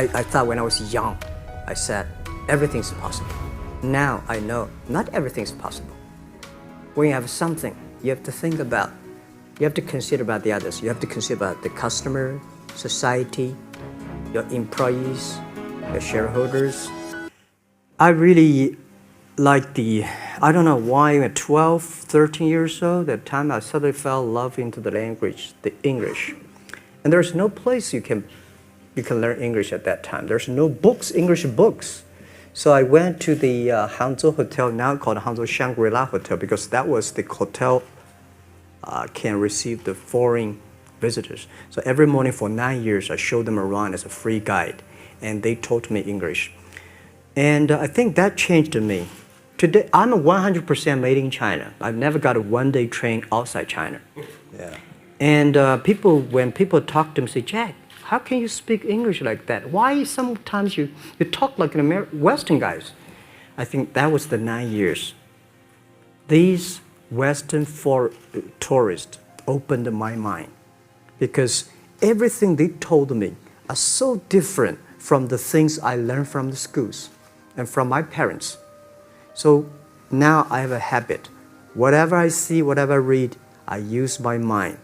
I thought when I was young, I said, everything's possible. Now I know not everything's possible. When you have something, you have to think about, you have to consider about the others. You have to consider about the customer, society, your employees, your shareholders. I really like I don't know why at 12, 13 years old, that time I suddenly fell in love into the language, the English. And there's no place you can learn English at that time. There's no books, English books. So I went to the Hangzhou Hotel, now called Hangzhou Shangri-La Hotel, because that was the hotel can receive the foreign visitors. So every morning for 9 years, I showed them around as a free guide, and they taught me English. And I think that changed me. Today, I'm 100% made in China. I've never got a one-day train outside China. Yeah. And when people talk to me, say, Jack, how can you speak English like that? Why sometimes you talk like an Western guys? I think that was the 9 years. These Western tourists opened my mind, because everything they told me are so different from the things I learned from the schools and from my parents. So now I have a habit. Whatever I see, whatever I read, I use my mind.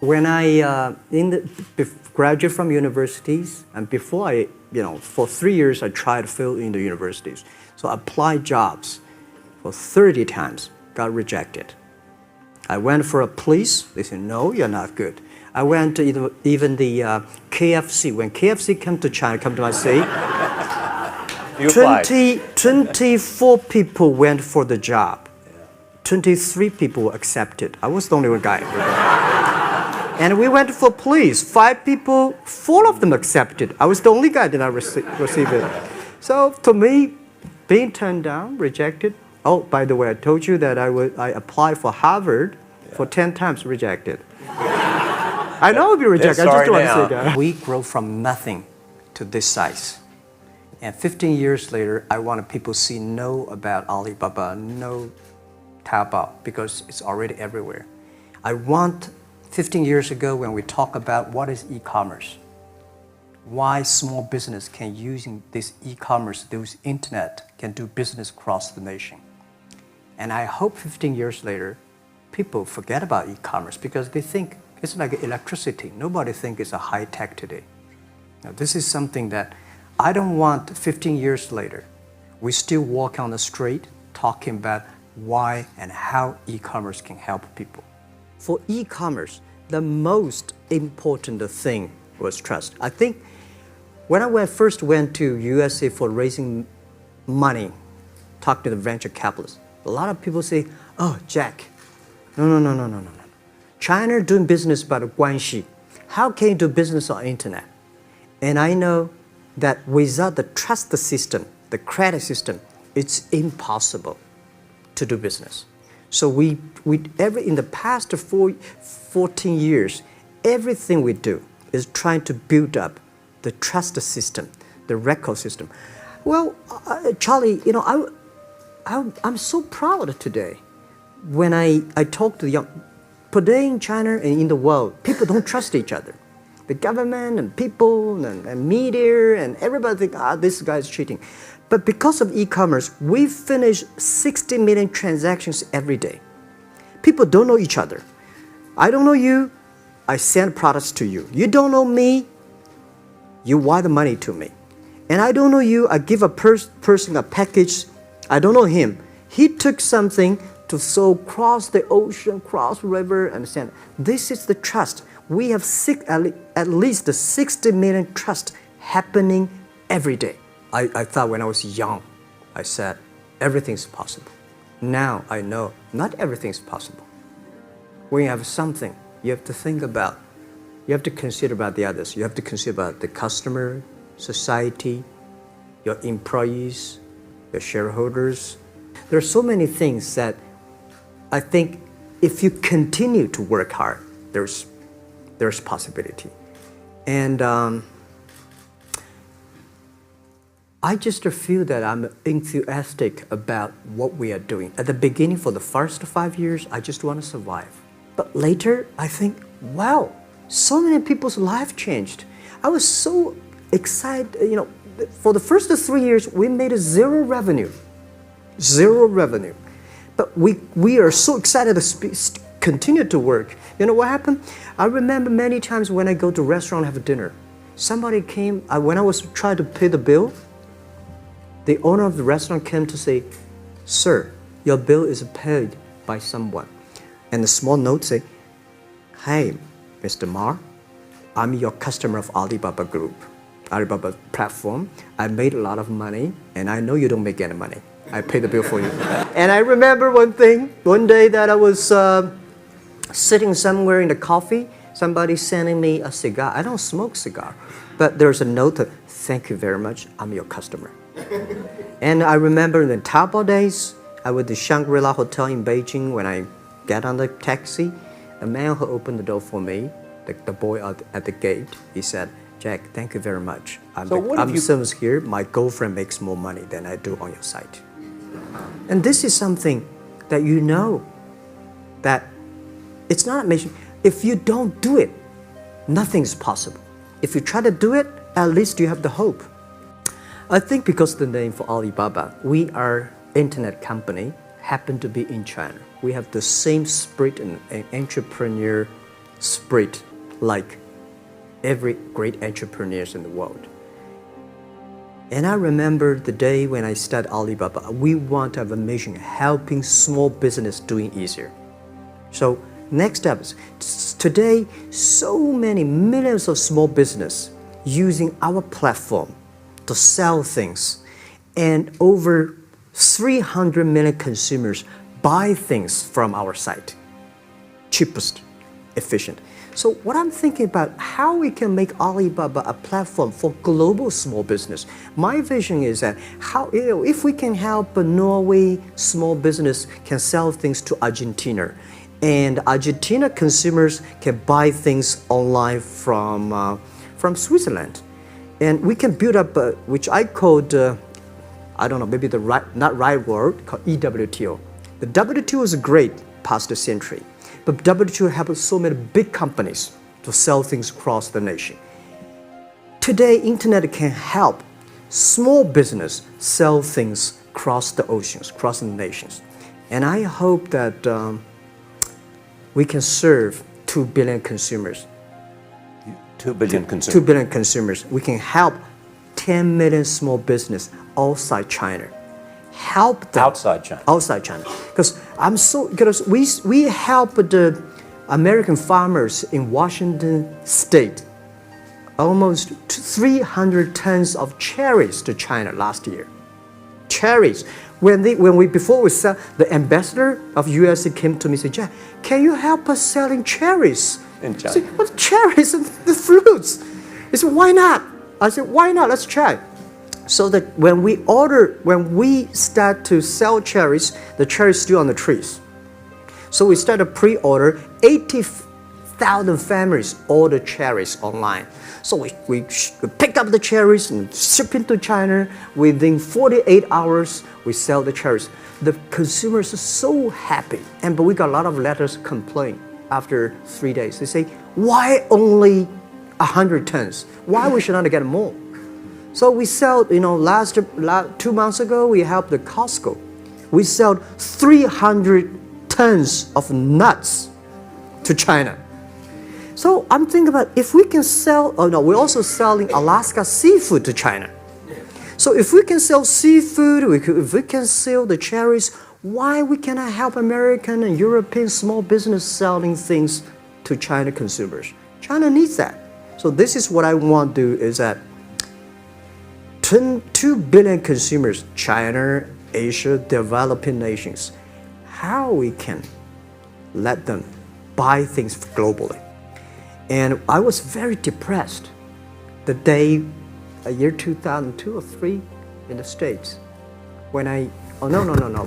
When I graduated from universities, and before for 3 years I tried to fill in the universities. So I applied jobs for 30 times, got rejected. I went for a police, they said, no, you're not good. I went to even the KFC. When KFC come to China, come to my city, 24 people went for the job. 23 people were accepted. I was the only one guy. And we went for police. 5 people, 4 of them accepted. I was the only guy that I received it. So to me, being turned down, rejected. Oh, by the way, I told you that I applied for Harvard for 10 times, rejected. I know I'll be rejected. I just don't want to say that. We grow from nothing to this size. And 15 years later, I want people to know about Alibaba, know Taobao, because it's already everywhere. I want 15 years ago, when we talk about what is e-commerce, why small business can using this e-commerce, this internet, can do business across the nation. And I hope 15 years later, people forget about e-commerce because they think it's like electricity. Nobody thinks it's a high tech today. Now, this is something that I don't want 15 years later, we still walk on the street talking about why and how e-commerce can help people. For e-commerce, the most important thing was trust. I think when I first went to USA for raising money, talk to the venture capitalists, a lot of people say, oh, Jack, no. China doing business by the guanxi. How can you do business on internet? And I know that without the trust system, the credit system, it's impossible to do business. So in the past 14 years, everything we do is trying to build up the trust system, the record system. Well, Charlie, I'm so proud today. When I talk to the young, today in China and in the world, people don't trust each other. The government and people and media and everybody think, this guy's cheating. But because of e-commerce, we finish 60 million transactions every day. People don't know each other. I don't know you, I send products to you. You don't know me, you wire the money to me. And I don't know you, I give a person a package, I don't know him. He took something to cross the ocean, cross river, and send. This is the trust. We have at least 60 million trust happening every day. I thought when I was young, I said, everything's possible. Now I know not everything's possible. When you have something, you have to think about, you have to consider about the others. You have to consider about the customer, society, your employees, your shareholders. There are so many things that I think if you continue to work hard, there's possibility. And I just feel that I'm enthusiastic about what we are doing. At the beginning, for the first 5 years, I just want to survive. But later, I think, wow, so many people's life changed. I was so for the first 3 years, we made zero revenue. Zero revenue. But we are so excited to continue to work. You know what happened? I remember many times when I go to a restaurant and have dinner, somebody came, when I was trying to pay the bill, the owner of the restaurant came to say, "Sir, your bill is paid by someone." And the small note say, "Hey, Mr. Ma, I'm your customer of Alibaba Group, Alibaba platform. I made a lot of money, and I know you don't make any money. I pay the bill for you." And I remember one day that I was sitting somewhere in the coffee, somebody sending me a cigar. I don't smoke cigar, but there's a note that, "Thank you very much, I'm your customer." And I remember in the Taobao days, I was at the Shangri-La Hotel in Beijing. When I get on the taxi, the man who opened the door for me, the boy at the gate, he said, "Jack, thank you very much. I'm service here. My girlfriend makes more money than I do on your site." And this is something that you know that it's not amazing. If you don't do it, nothing's possible. If you try to do it, at least you have the hope. I think because of the name for Alibaba, we are internet company, happen to be in China. We have the same spirit and entrepreneur spirit like every great entrepreneurs in the world. And I remember the day when I started Alibaba, we want to have a mission helping small business doing easier. So next step is today, so many millions of small business using our platform to sell things, and over 300 million consumers buy things from our site. Cheapest, efficient. So what I'm thinking about, how we can make Alibaba a platform for global small business. My vision is that if we can help a Norway small business can sell things to Argentina, and Argentina consumers can buy things online from Switzerland, and we can build up, which I called, I don't know, maybe not right word, called EWTO. The WTO is great past the century, but WTO helps so many big companies to sell things across the nation. Today, internet can help small business sell things across the oceans, across the nations. And I hope that we can serve 2 billion consumers. 2 billion consumers. 2 billion consumers. We can help 10 million small business outside China. Help them. Outside China. Outside China. Because we help the American farmers in Washington State almost 300 tons of cherries to China last year. Cherries. Before we sell, the ambassador of USA came to me and said, "Jack, can you help us selling cherries?" In China. I said, "What cherries and the fruits?" He said, "Why not?" I said, "Why not? Let's try." So that when we start to sell cherries, the cherries still on the trees. So we started pre-order, 80,000 families order cherries online. So we pick up the cherries and ship into China. Within 48 hours, we sell the cherries. The consumers are so happy. But we got a lot of letters complain after 3 days. They say, "Why only 100 tons? Why we should not get more?" So we sell, 2 months ago, we helped the Costco. We sold 300 tons of nuts to China. So I'm thinking about if we can sell, we're also selling Alaska seafood to China. So if we can sell seafood, if we can sell the cherries, why we cannot help American and European small business selling things to China consumers? China needs that. So this is what I want to do is that 2 billion consumers, China, Asia, developing nations, how we can let them buy things globally. And I was very depressed the day, year 2002 or 3 in the States, when a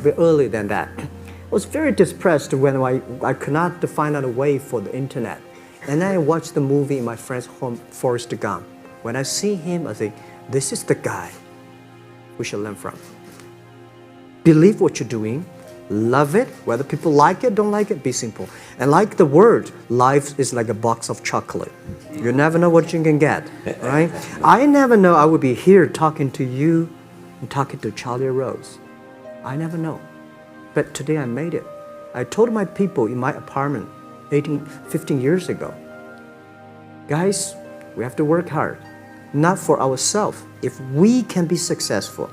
bit earlier than that. I was very depressed when I could not find out a way for the internet. And then I watched the movie in my friend's home, Forrest Gump. When I see him, I think, this is the guy we should learn from. Believe what you're doing, love it, whether people like it, don't like it, be simple. And like the word, life is like a box of chocolate. You never know what you can get, right? I never know I would be here talking to you and talking to Charlie Rose. I never know. But today I made it. I told my people in my apartment 15 years ago, guys, we have to work hard, not for ourselves. If we can be successful,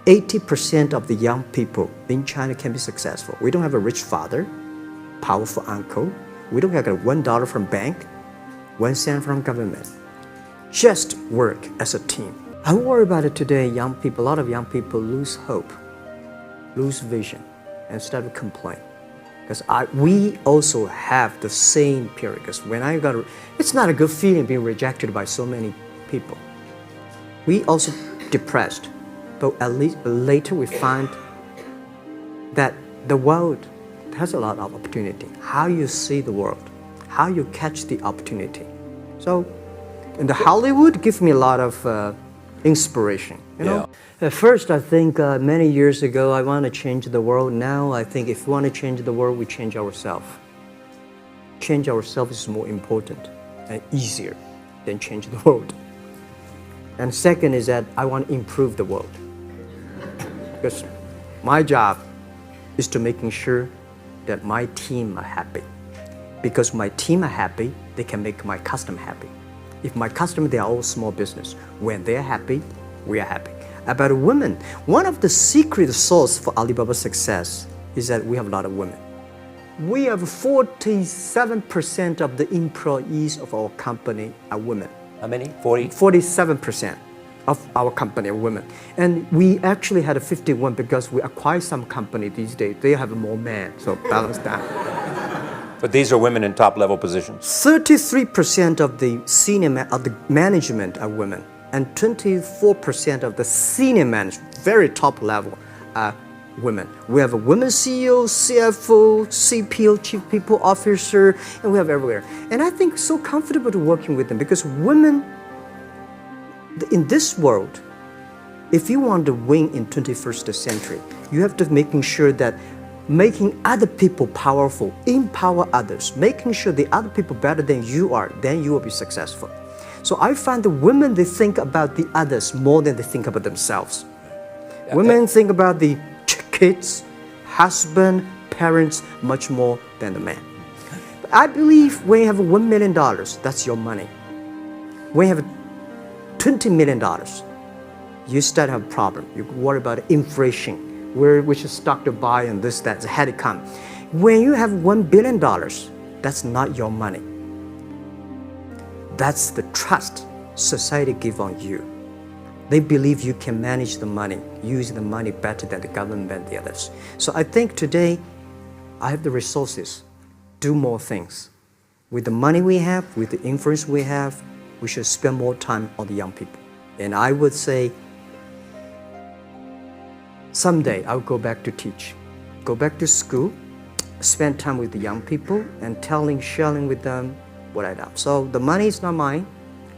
80% of the young people in China can be successful. We don't have a rich father, powerful uncle. We don't have $1 from bank, 1 cent from government. Just work as a team. I worry about it today. Young people, a lot of young people lose hope, lose vision, and start to complain. Because we also have the same period. Because when it's not a good feeling being rejected by so many people. We also depressed, but at least later we find that the world has a lot of opportunity. How you see the world, how you catch the opportunity. So, in the Hollywood gives me a lot of inspiration. You know. At first, I think many years ago, I want to change the world. Now, I think if we want to change the world, we change ourselves. Change ourselves is more important and easier than change the world. And second is that I want to improve the world. Because my job is to making sure that my team are happy. Because my team are happy, they can make my customer happy. If my customer, they are all small business. When they're happy, we are happy. About women, one of the secret source for Alibaba's success is that we have a lot of women. We have 47% of the employees of our company are women. How many? 40? 47% of our company are women. And we actually had a 51 because we acquired some company these days. They have more men, so balance that. But these are women in top-level positions. 33% of the management are women. And 24% of the senior management, very top level, are women. We have a women CEO, CFO, CPO, Chief People Officer, and we have everywhere. And I think so comfortable to working with them because women, in this world, if you want to win in 21st century, you have to making sure that making other people powerful, empower others, making sure the other people better than you are, then you will be successful. So I find the women, they think about the others more than they think about themselves. Women think about the kids, husband, parents, much more than the man. But I believe when you have $1 million, that's your money. When you have $20 million, you start to have a problem. You worry about inflation, which stock to buy and this, that, had it come. When you have $1 billion, that's not your money. That's the trust society give on you. They believe you can manage the money, use the money better than the government and the others. So I think today, I have the resources, do more things. With the money we have, with the influence we have, we should spend more time on the young people. And I would say, someday I'll go back to teach, go back to school, spend time with the young people and sharing with them what I done. So the money is not mine.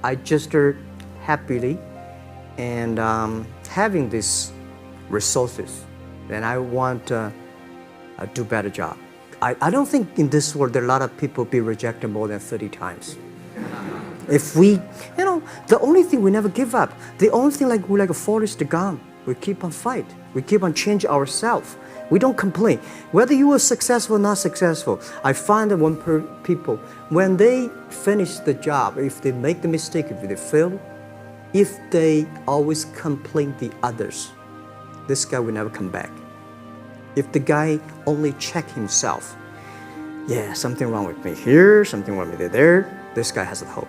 I just happily and having these resources, then I want to do better job. I don't think in this world there are a lot of people be rejected more than 30 times. If we, the only thing we never give up, the only thing we're like a Forrest Gump, we keep on fight, we keep on changing ourselves. We don't complain. Whether you are successful or not successful, I find that people, when they finish the job, if they make the mistake, if they fail, if they always complain the others, this guy will never come back. If the guy only check himself, yeah, something wrong with me here, something wrong with me there, this guy has a hope.